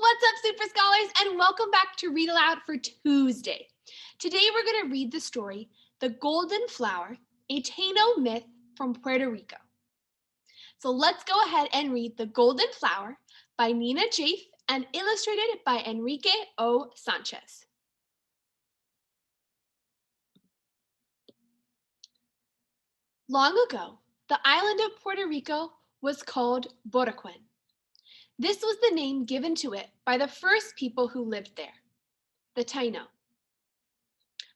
What's up, Super Scholars, and welcome back to Read Aloud for Tuesday. Today we're going to read the story, The Golden Flower, a Taino myth from Puerto Rico. So let's go ahead and read The Golden Flower by Nina Jafe and illustrated by Enrique O. Sanchez. Long ago, the island of Puerto Rico was called Boroquen. This was the name given to it by the first people who lived there, the Taino.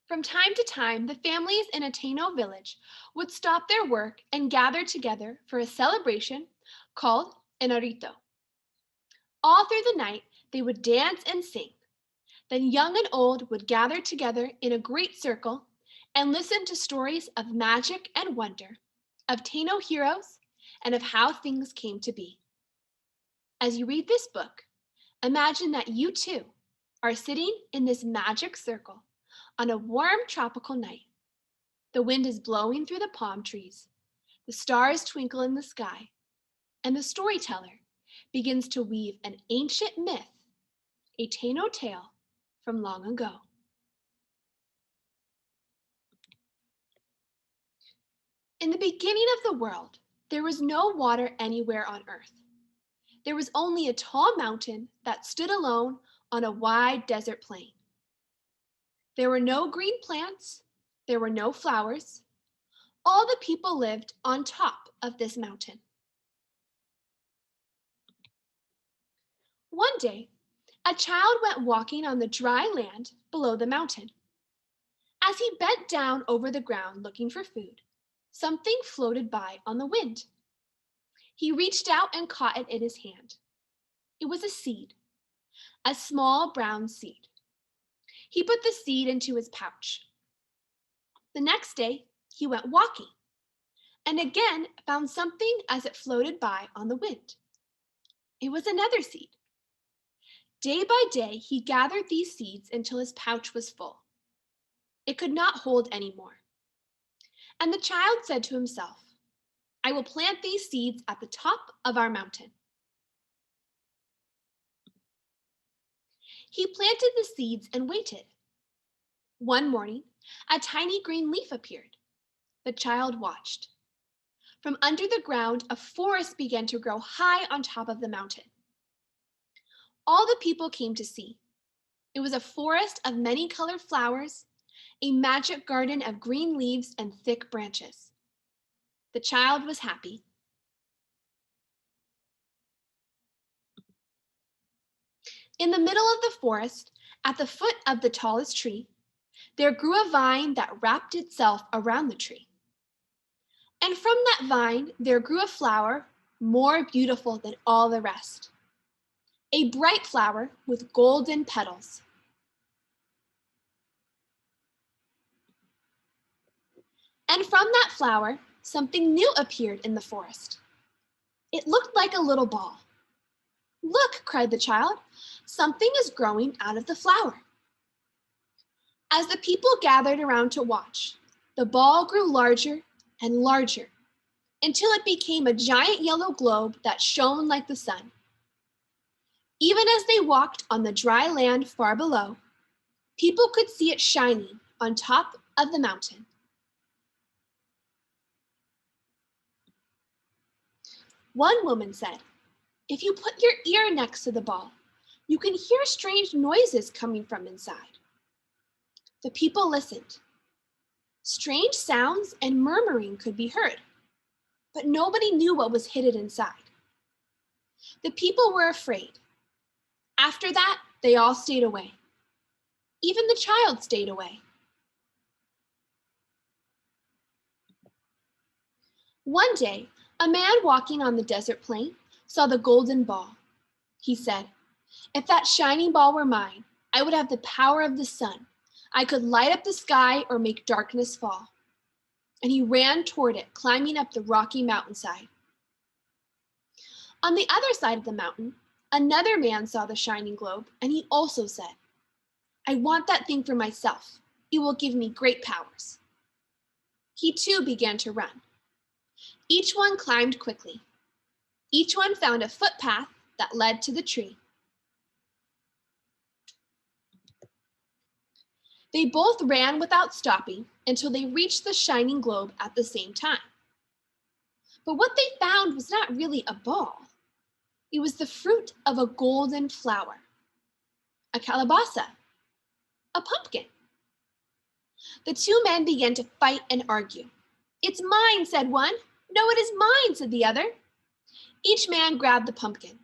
From time to time, the families in a Taino village would stop their work and gather together for a celebration called an arito. All through the night, they would dance and sing. Then young and old would gather together in a great circle and listen to stories of magic and wonder, of Taino heroes, and of how things came to be. As you read this book, imagine that you too are sitting in this magic circle on a warm tropical night. The wind is blowing through the palm trees, the stars twinkle in the sky, and the storyteller begins to weave an ancient myth, a Taino tale from long ago. In the beginning of the world, there was no water anywhere on earth. There was only a tall mountain that stood alone on a wide desert plain. There were no green plants, there were no flowers. All the people lived on top of this mountain. One day, a child went walking on the dry land below the mountain. As he bent down over the ground looking for food, something floated by on the wind. He reached out and caught it in his hand. It was a seed, a small brown seed. He put the seed into his pouch. The next day, he went walking and again found something as it floated by on the wind. It was another seed. Day by day, he gathered these seeds until his pouch was full. It could not hold any more. And the child said to himself, I will plant these seeds at the top of our mountain. He planted the seeds and waited. One morning, a tiny green leaf appeared. The child watched. From under the ground, a forest began to grow high on top of the mountain. All the people came to see. It was a forest of many colored flowers, a magic garden of green leaves and thick branches. The child was happy. In the middle of the forest, at the foot of the tallest tree, there grew a vine that wrapped itself around the tree. And from that vine, there grew a flower more beautiful than all the rest. A bright flower with golden petals. And from that flower, something new appeared in the forest. It looked like a little ball. Look, cried the child, something is growing out of the flower. As the people gathered around to watch, the ball grew larger and larger until it became a giant yellow globe that shone like the sun. Even as they walked on the dry land far below, people could see it shining on top of the mountain. One woman said, if you put your ear next to the ball, you can hear strange noises coming from inside. The people listened. Strange sounds and murmuring could be heard, but nobody knew what was hidden inside. The people were afraid. After that, they all stayed away. Even the child stayed away. One day, a man walking on the desert plain saw the golden ball. He said, if that shining ball were mine, I would have the power of the sun. I could light up the sky or make darkness fall. And he ran toward it, climbing up the rocky mountainside. On the other side of the mountain, another man saw the shining globe, and he also said, I want that thing for myself. It will give me great powers. He too began to run. Each one climbed quickly. Each one found a footpath that led to the tree. They both ran without stopping until they reached the shining globe at the same time. But what they found was not really a ball. It was the fruit of a golden flower, a calabaza, a pumpkin. The two men began to fight and argue. "It's mine," said one. "No, it is mine," said the other. Each man grabbed the pumpkin.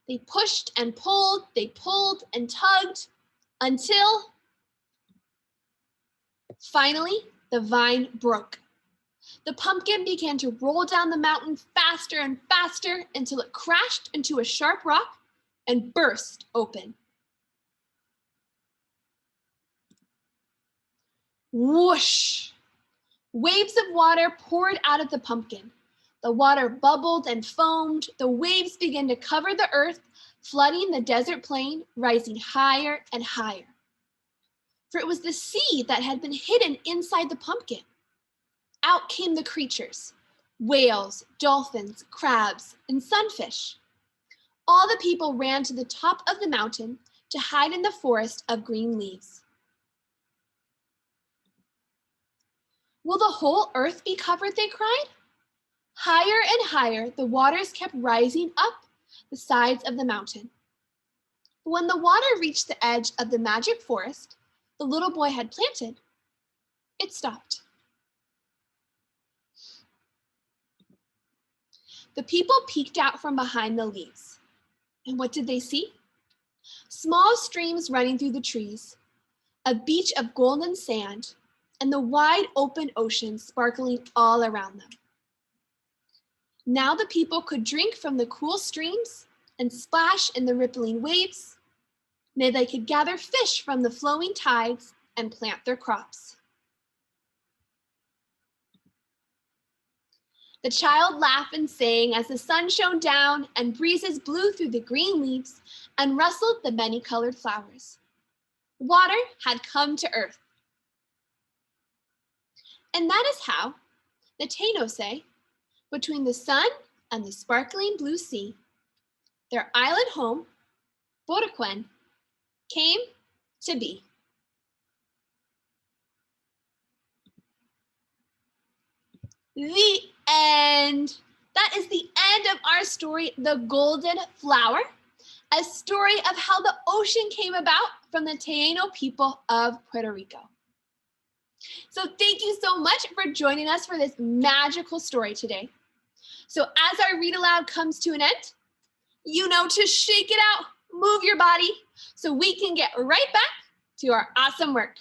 They pushed and pulled and tugged until finally the vine broke. The pumpkin began to roll down the mountain faster and faster until it crashed into a sharp rock and burst open. Whoosh! Waves of water poured out of the pumpkin. The water bubbled and foamed. The waves began to cover the earth, flooding the desert plain, rising higher and higher. For it was the sea that had been hidden inside the pumpkin. Out came the creatures: whales, dolphins, crabs, and sunfish. All the people ran to the top of the mountain to hide in the forest of green leaves. "Will the whole earth be covered?" they cried. Higher and higher, the waters kept rising up the sides of the mountain. But when the water reached the edge of the magic forest the little boy had planted, it stopped. The people peeked out from behind the leaves. And what did they see? Small streams running through the trees, a beach of golden sand, and the wide open ocean sparkling all around them. Now the people could drink from the cool streams and splash in the rippling waves. Now they could gather fish from the flowing tides and plant their crops. The child laughed and sang as the sun shone down and breezes blew through the green leaves and rustled the many-colored flowers. Water had come to earth. And that is how the Taino say, between the sun and the sparkling blue sea, their island home, Boroquen, came to be. The end. That is the end of our story, The Golden Flower, a story of how the ocean came about from the Taino people of Puerto Rico. So thank you so much for joining us for this magical story today. So as our read aloud comes to an end, you know to shake it out, move your body, so we can get right back to our awesome work.